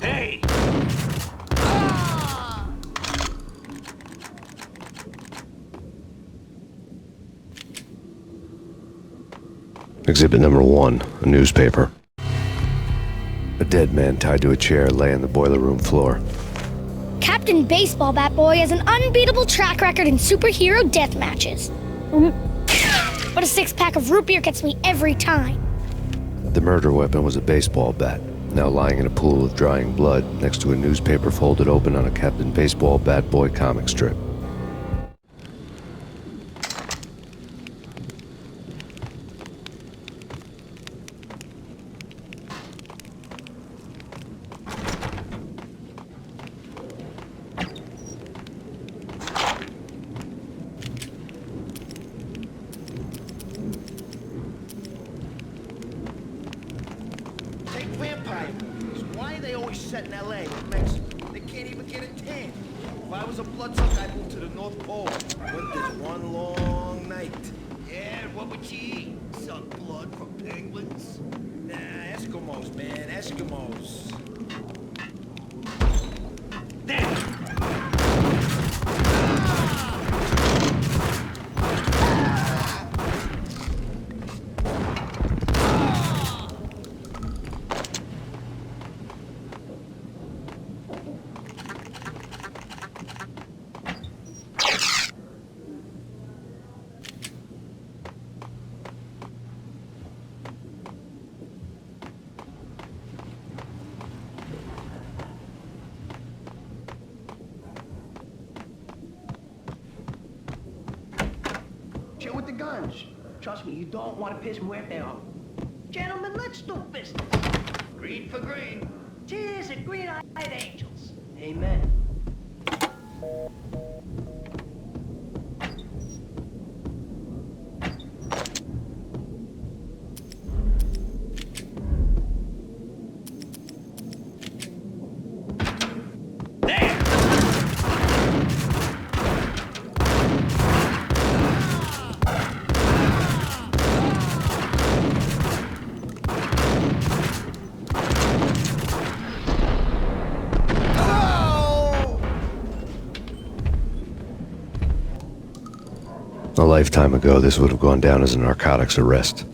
Hey! Exhibit number 1, a newspaper. A dead man tied to a chair lay on the boiler room floor. Captain Baseball Bat Boy has an unbeatable track record in superhero death matches. But a 6-pack of root beer gets me every time. The murder weapon was a baseball bat, now lying in a pool of drying blood next to a newspaper folded open on a Captain Baseball Bat Boy comic strip. Vampire movies. Why are they always set in L.A. or Mexico? They can't even get a tan. If I was a bloodsucker, I'd move to the North Pole. Winter's one long night. Yeah, what would you eat? Suck blood from penguins? Nah, Eskimos, man, Eskimos. There! Chill with the guns. Trust me, you don't want to piss Muerte off. Gentlemen, let's do business. Green for green. Cheers and green-eyed angels. Amen. A lifetime ago, this would have gone down as a narcotics arrest.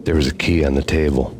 There was a key on the table.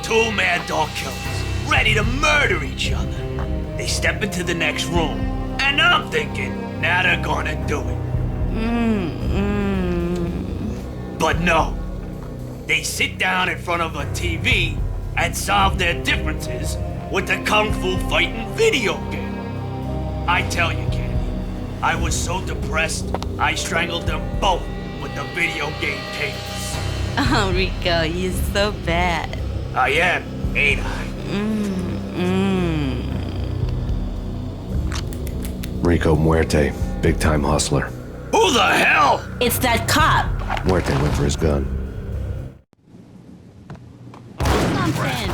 Two mad dog killers, ready to murder each other. They step into the next room, and I'm thinking, now they're gonna do it. But no. They sit down in front of a TV and solve their differences with the Kung Fu fighting video game. I tell you, Candy, I was so depressed, I strangled them both with the video game cables. Oh, Rico, you're so bad. I am, ain't I? Rico Muerte, big-time hustler. Who the hell? It's that cop. Muerte went for his gun. Something.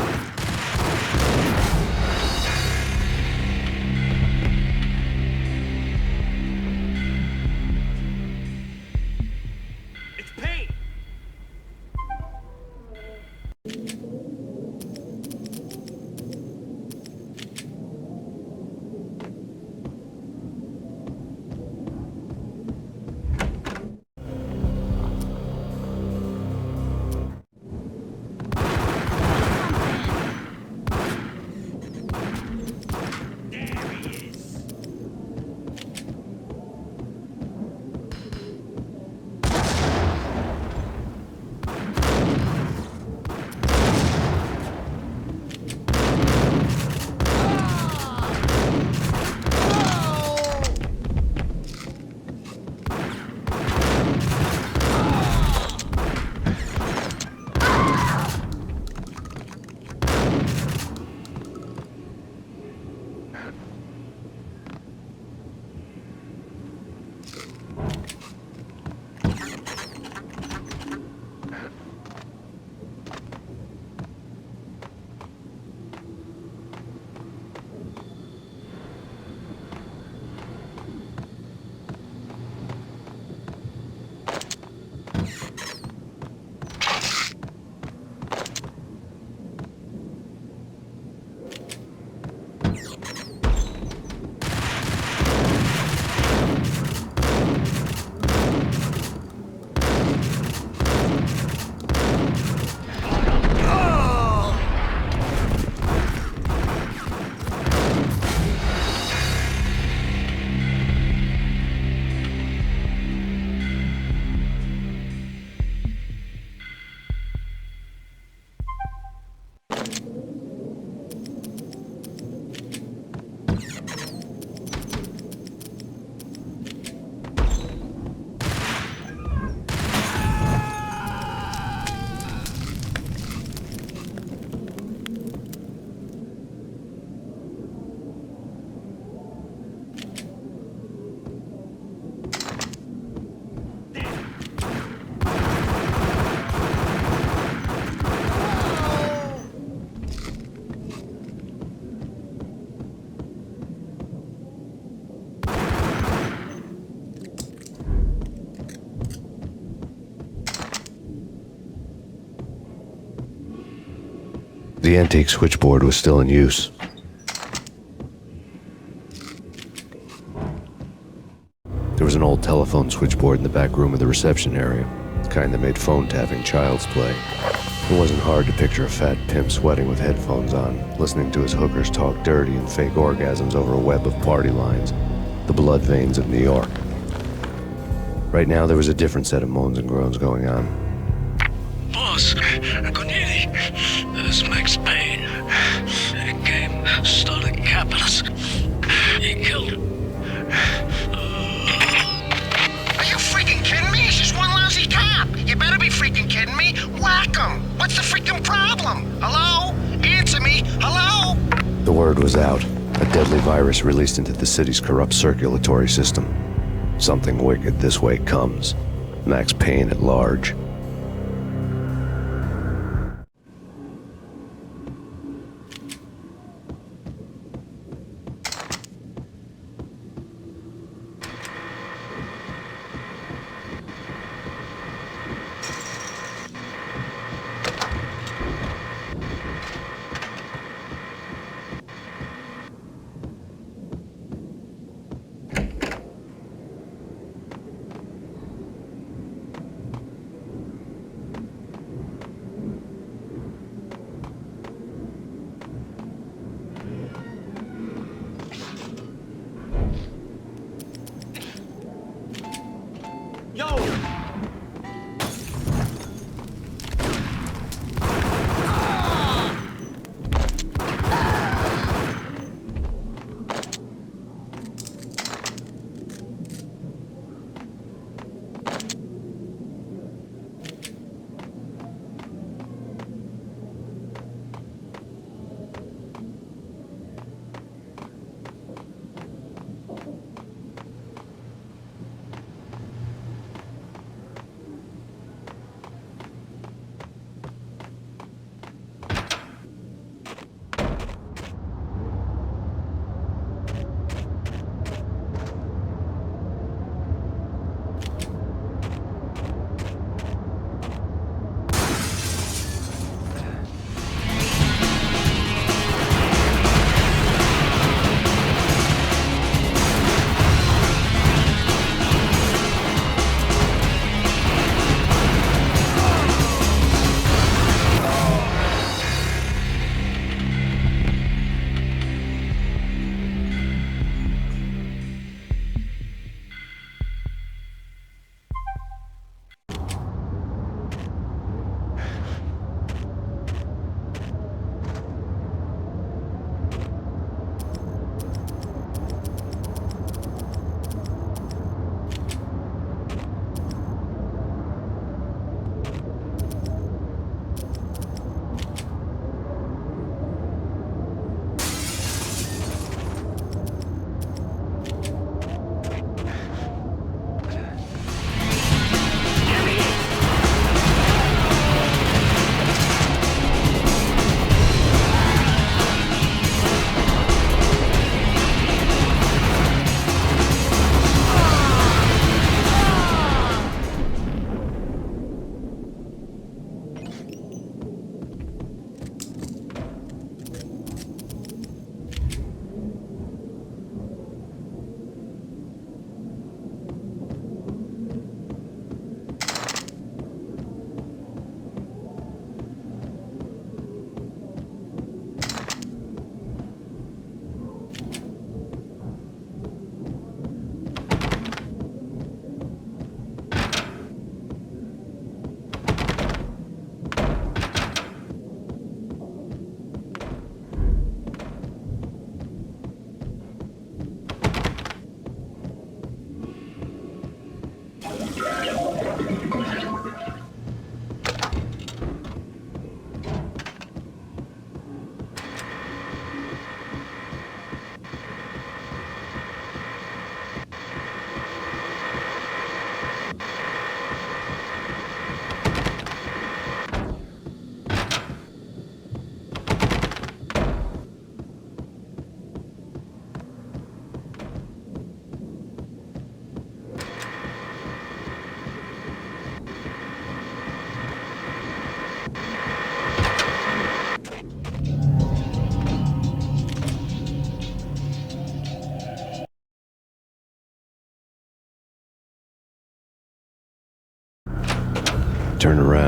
It's Payne. The antique switchboard was still in use. There was an old telephone switchboard in the back room of the reception area, the kind that made phone tapping child's play. It wasn't hard to picture a fat pimp sweating with headphones on, listening to his hookers talk dirty and fake orgasms over a web of party lines, the blood veins of New York. Right now, there was a different set of moans and groans going on. Boss, Cornelia, this is Max Payne. He came, started capping us. He killed him. Are you freaking kidding me? It's just one lousy cop. You better be freaking kidding me. Whack him. What's the freaking problem? Hello? Answer me. Hello? The word was out. A deadly virus released into the city's corrupt circulatory system. Something wicked this way comes. Max Payne at large.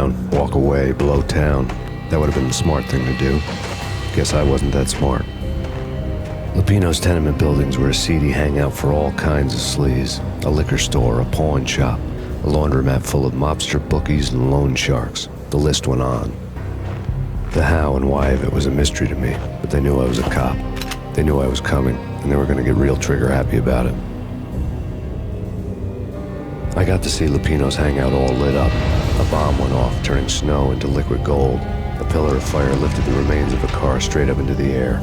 down, walk away, blow town. That would have been the smart thing to do. Guess I wasn't that smart. Lupino's tenement buildings were a seedy hangout for all kinds of sleaze. A liquor store, a pawn shop, a laundromat full of mobster bookies and loan sharks. The list went on. The how and why of it was a mystery to me, but they knew I was a cop. They knew I was coming, and they were going to get real trigger happy about it. I got to see Lupino's hangout all lit up. A bomb went off, turning snow into liquid gold. A pillar of fire lifted the remains of a car straight up into the air.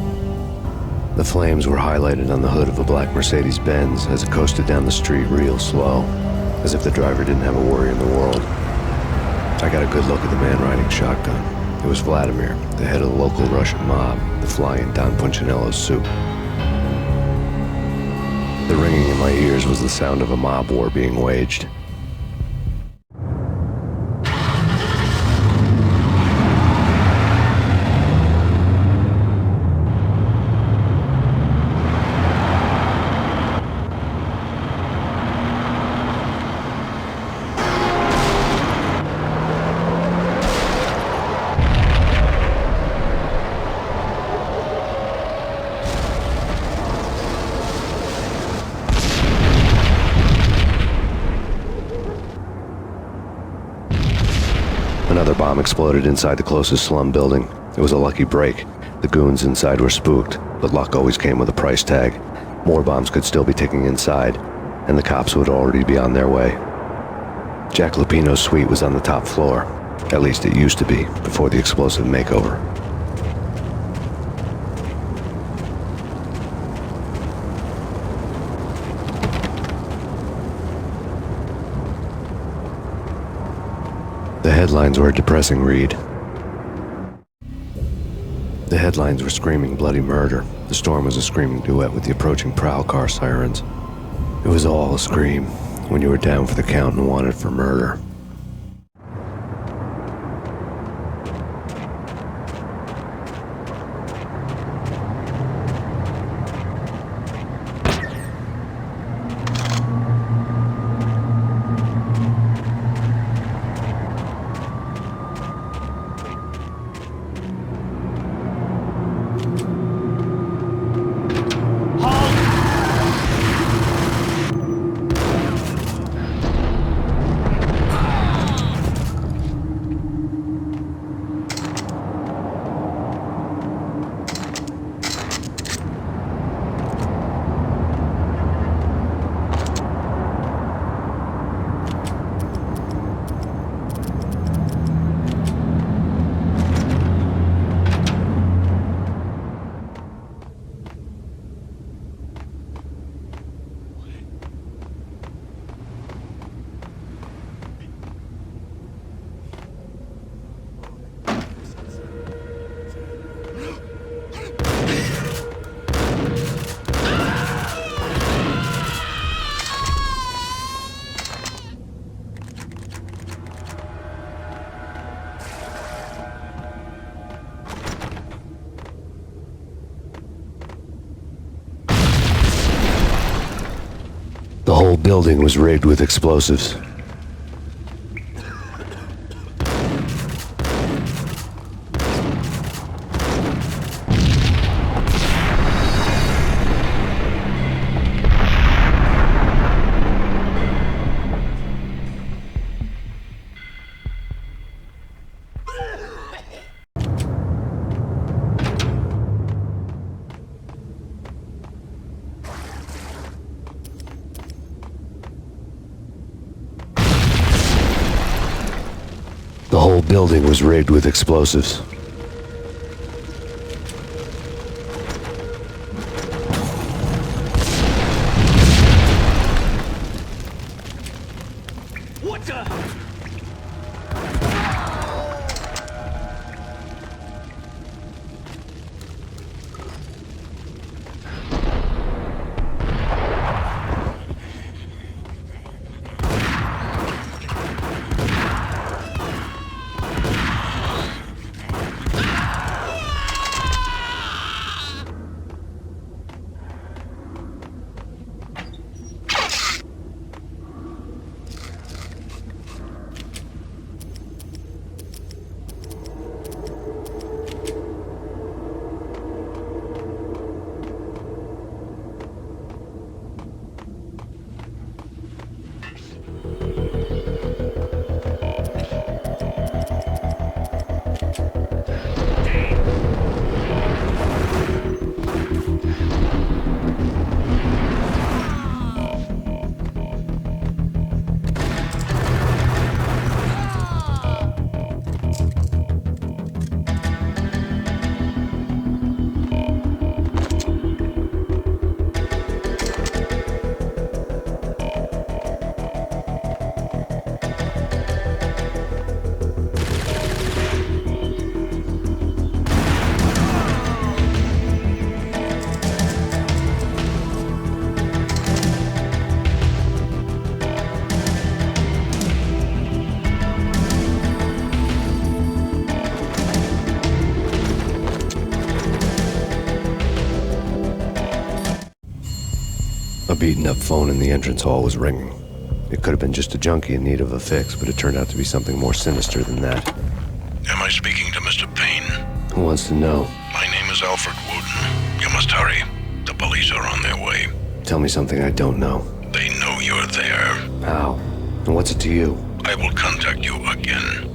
The flames were highlighted on the hood of a black Mercedes-Benz as it coasted down the street real slow, as if the driver didn't have a worry in the world. I got a good look at the man riding shotgun. It was Vladimir, the head of the local Russian mob, the fly in Don Punchinello's soup. The ringing in my ears was the sound of a mob war being waged. Another bomb exploded inside the closest slum building. It was a lucky break. The goons inside were spooked, but luck always came with a price tag. More bombs could still be ticking inside, and the cops would already be on their way. Jack Lupino's suite was on the top floor. At least it used to be, before the explosive makeover. The headlines were a depressing read. The headlines were screaming bloody murder. The storm was a screaming duet with the approaching prowl car sirens. It was all a scream when you were down for the count and wanted for murder. The whole building was rigged with explosives. The whole building was rigged with explosives. What the? A beaten-up phone in the entrance hall was ringing. It could have been just a junkie in need of a fix, but it turned out to be something more sinister than that. Am I speaking to Mr. Payne? Who wants to know? My name is Alfred Wooten. You must hurry. The police are on their way. Tell me something I don't know. They know you're there. How? And what's it to you? I will contact you again.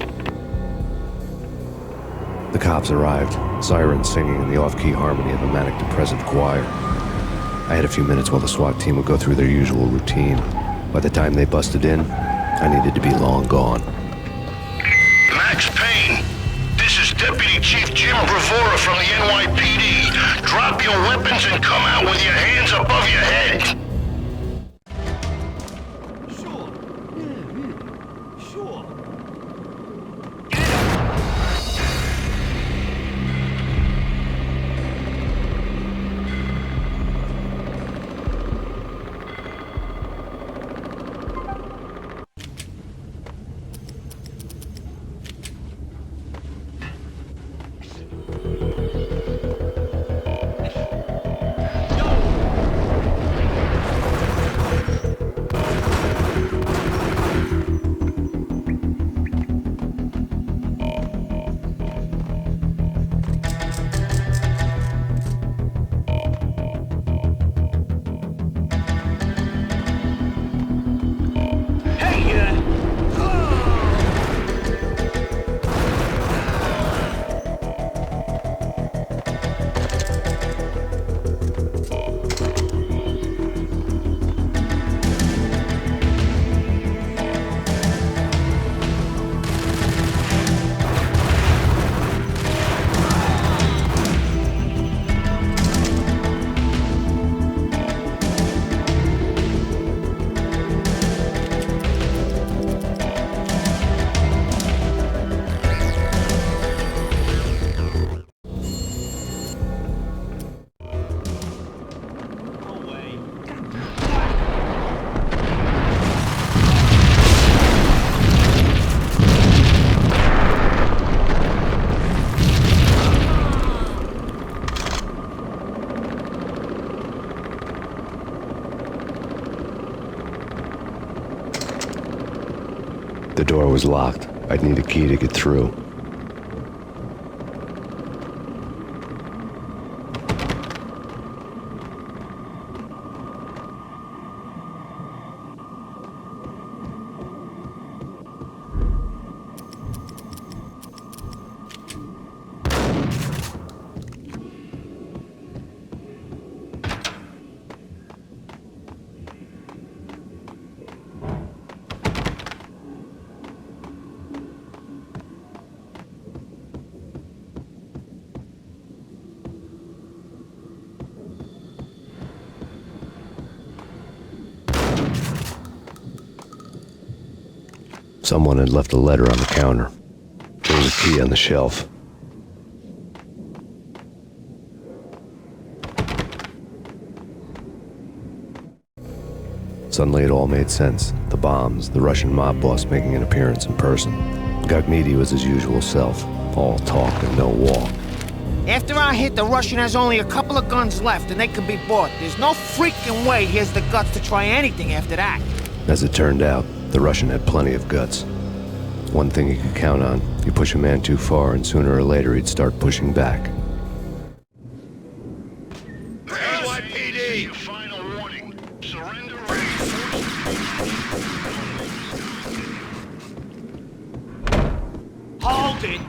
The cops arrived, sirens singing in the off-key harmony of a manic-depressive choir. I had a few minutes while the SWAT team would go through their usual routine. By the time they busted in, I needed to be long gone. Max Payne, this is Deputy Chief Jim Bravura from the NYPD. Drop your weapons and come out with your hands above your head. Sure. Yeah, sure. The door was locked. I'd need a key to get through. Someone had left a letter on the counter. There was a key on the shelf. Suddenly it all made sense. The bombs, the Russian mob boss making an appearance in person. Gogmiti was his usual self, all talk and no walk. After our hit, the Russian has only a couple of guns left and they can be bought. There's no freaking way he has the guts to try anything after that. As it turned out, the Russian had plenty of guts. One thing he could count on, you push a man too far and sooner or later he'd start pushing back. NYPD! Final warning. Surrender ready. Hold it!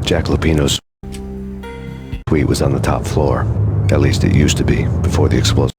Jack Lupino's suite was on the top floor. At least it used to be, before the explosion.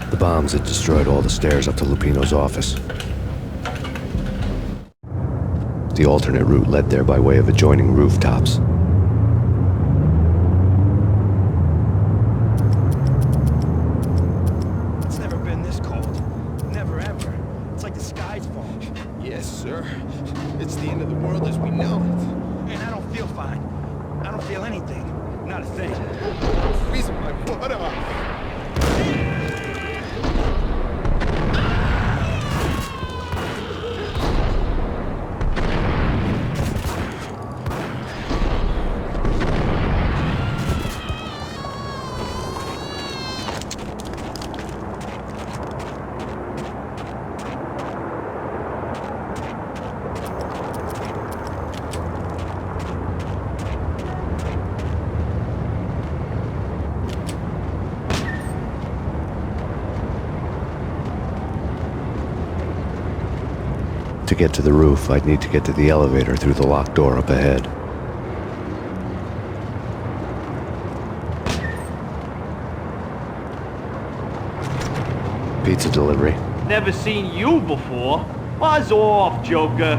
The bombs had destroyed all the stairs up to Lupino's office. The alternate route led there by way of adjoining rooftops. It's never been this cold. Never ever. It's like the sky's falling. Yes, sir. It's the end of the world as we know it. And I don't feel fine. I don't feel anything. Not a thing. I'm freezing my butt off. To get to the roof, I'd need to get to the elevator through the locked door up ahead. Pizza delivery. Never seen you before. Buzz off, Joker.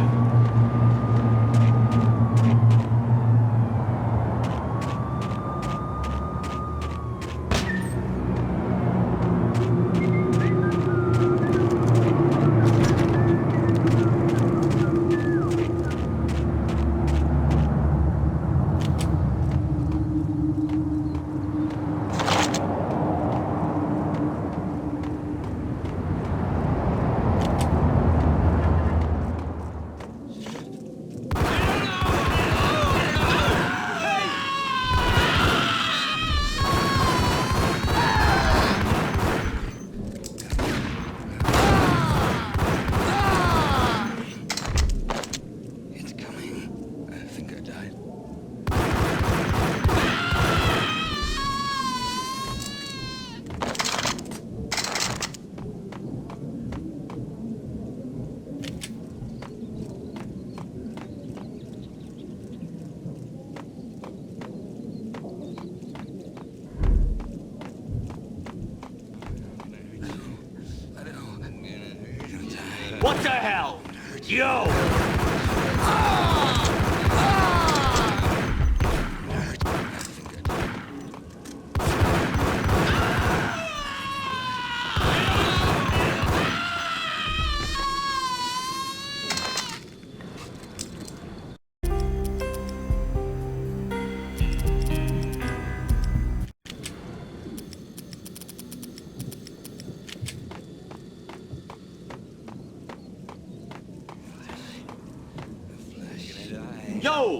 What the hell? Yo! Yo!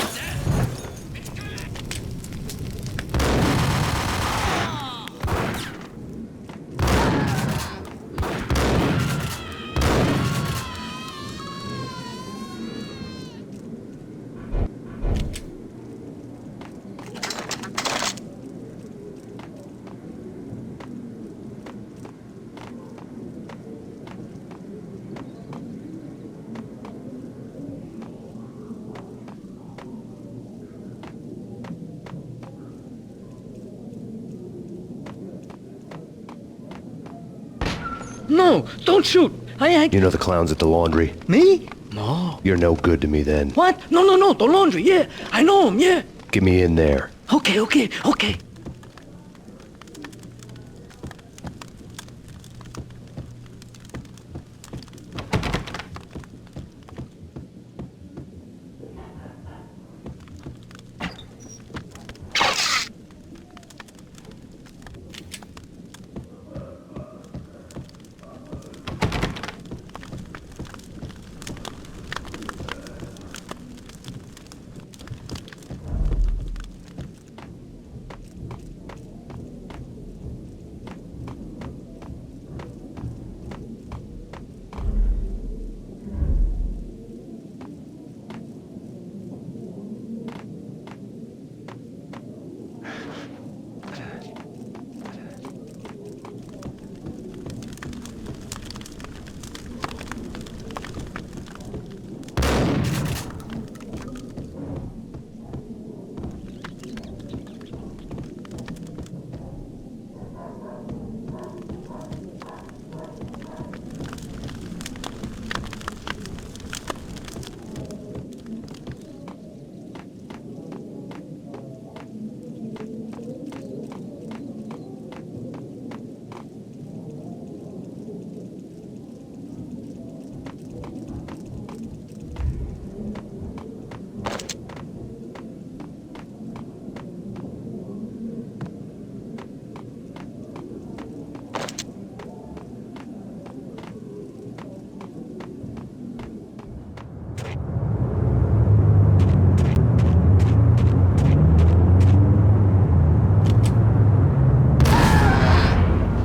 No, don't shoot. You know the clowns at the laundry? Me? No. You're no good to me then. What? No, the laundry, yeah. I know him, yeah. Get me in there. Okay.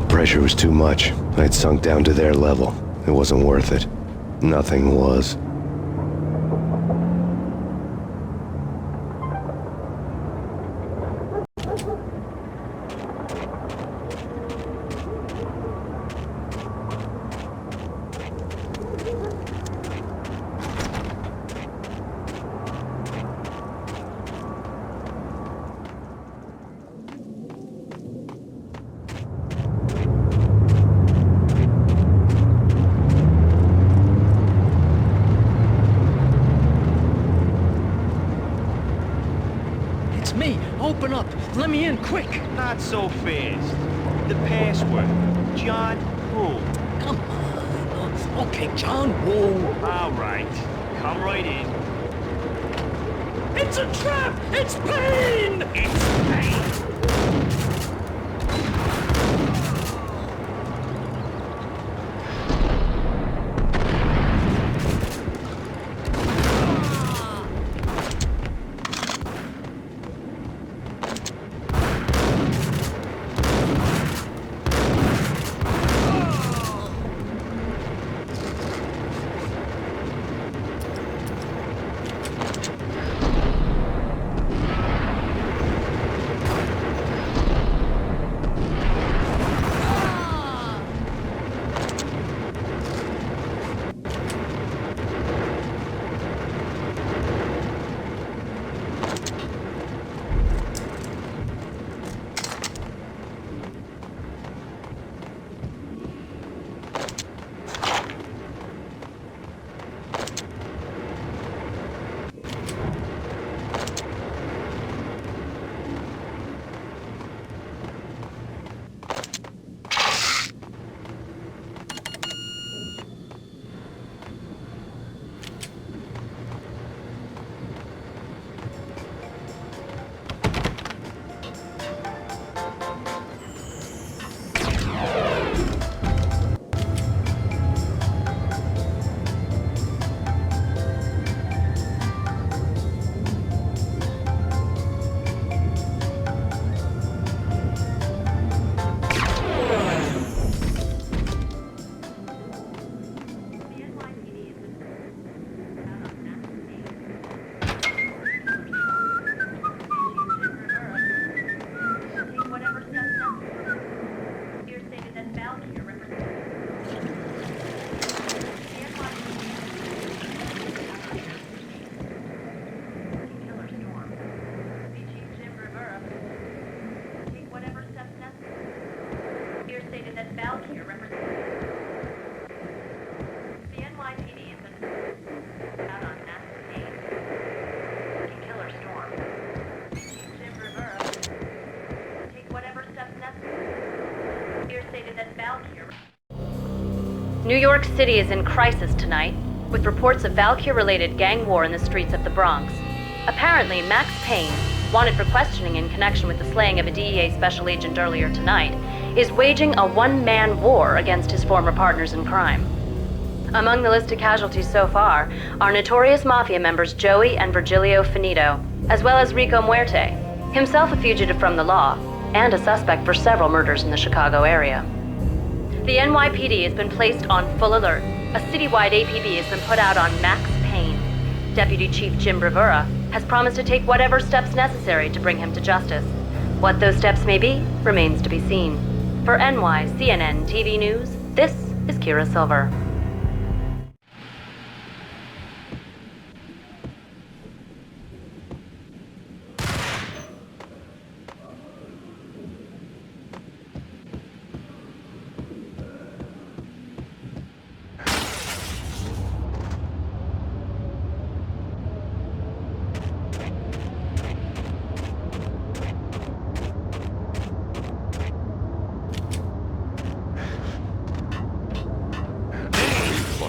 Pressure was too much. I'd sunk down to their level. It wasn't worth it. Nothing was. Open up. Let me in, quick. Not so fast. The password. John Woo. Come on. Okay, John Woo. All right. Come right in. It's a trap! It's Payne! It's Payne. New York City is in crisis tonight, with reports of Valkyr-related gang war in the streets of the Bronx. Apparently, Max Payne, wanted for questioning in connection with the slaying of a DEA special agent earlier tonight, is waging a one-man war against his former partners in crime. Among the listed casualties so far are notorious mafia members Joey and Virgilio Finito, as well as Rico Muerte, himself a fugitive from the law, and a suspect for several murders in the Chicago area. The NYPD has been placed on full alert. A citywide APB has been put out on Max Payne. Deputy Chief Jim Bravura has promised to take whatever steps necessary to bring him to justice. What those steps may be remains to be seen. For NYCNN TV News, this is Kira Silver.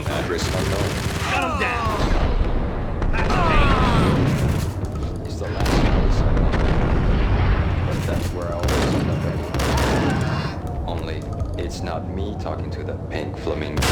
Address unknown. Shut him down! It's the last place I know. But that's where I always end up anyway. Only, it's not me talking to the pink flamingo.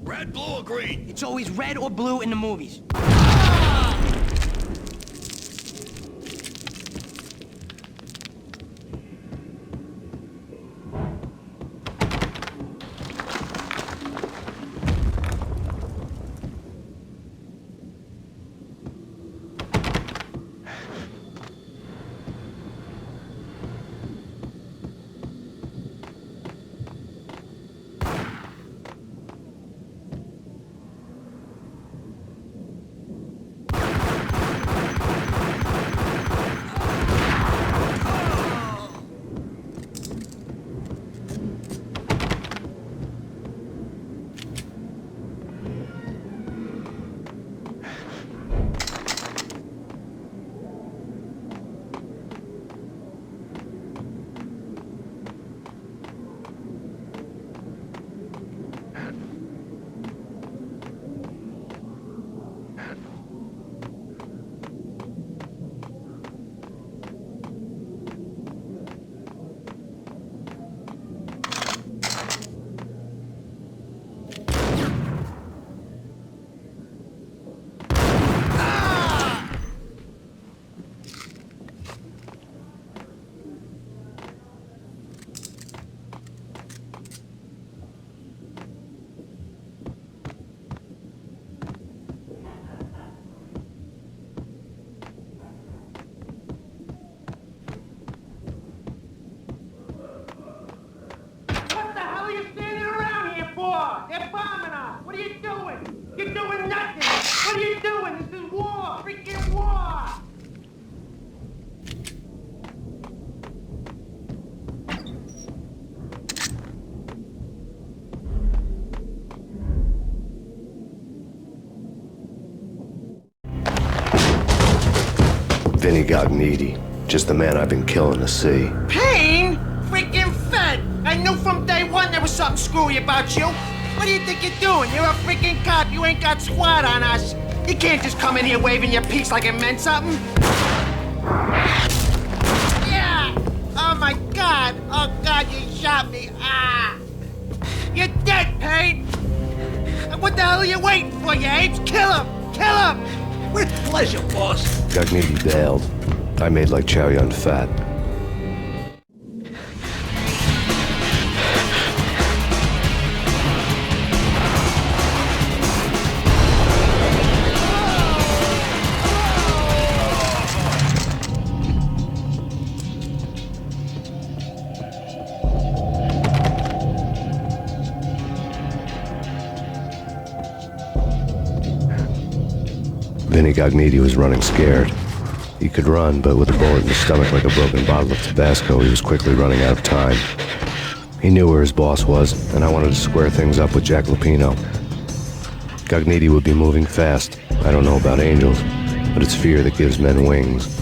Red, blue, or green? It's always red or blue in the movies. They're bombing us! What are you doing? You're doing nothing! What are you doing? This is war! Freaking war! Vinny got needy. Just the man I've been killing to see. Payne? Freaking Fed! I knew from day one there was something screwy about you. What do you think you're doing? You're a freaking cop. You ain't got squat on us. You can't just come in here waving your piece like it meant something. Yeah! Oh my God! Oh God, you shot me! Ah! You're dead, Payne! What the hell are you waiting for, you apes? Kill him! Kill him! With pleasure, boss. Gagniti bailed. I made like Chow Yun Fat. Vinny Gagniti was running scared. He could run, but with a bullet in his stomach like a broken bottle of Tabasco, he was quickly running out of time. He knew where his boss was, and I wanted to square things up with Jack Lupino. Gagniti would be moving fast. I don't know about angels, but it's fear that gives men wings.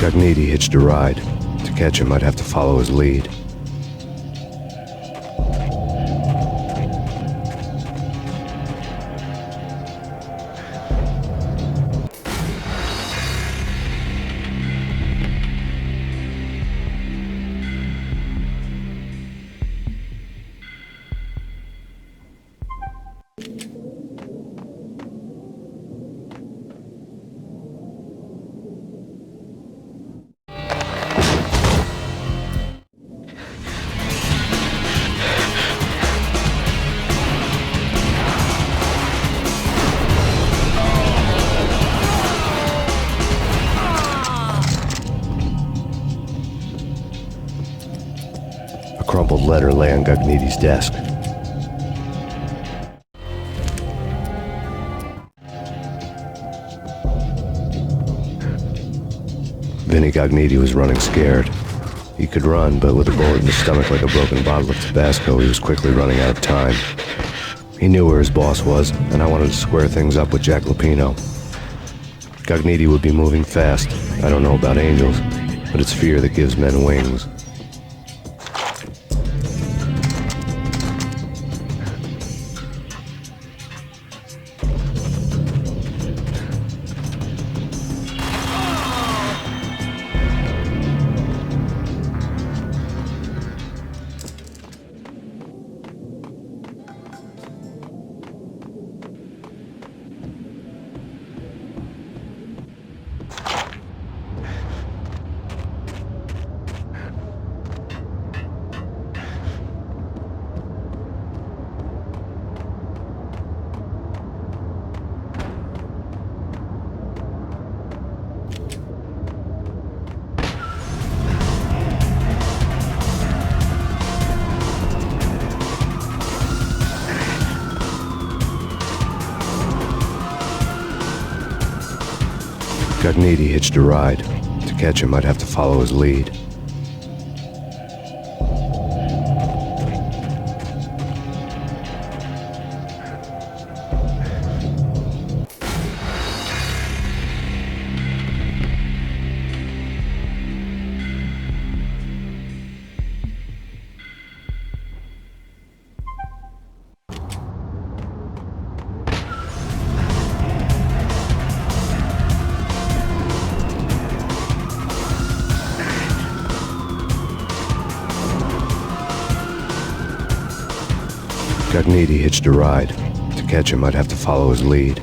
Gagniti hitched a ride. To catch him, I'd have to follow his lead. A crumpled letter lay on Gagniti's desk. Vinny Gagniti was running scared. He could run, but with a bullet in his stomach like a broken bottle of Tabasco, he was quickly running out of time. He knew where his boss was, and I wanted to square things up with Jack Lupino. Gagniti would be moving fast. I don't know about angels, but it's fear that gives men wings. Gognitti hitched a ride. To catch him, I'd have to follow his lead. Gognitti hitched a ride. To catch him, I'd have to follow his lead.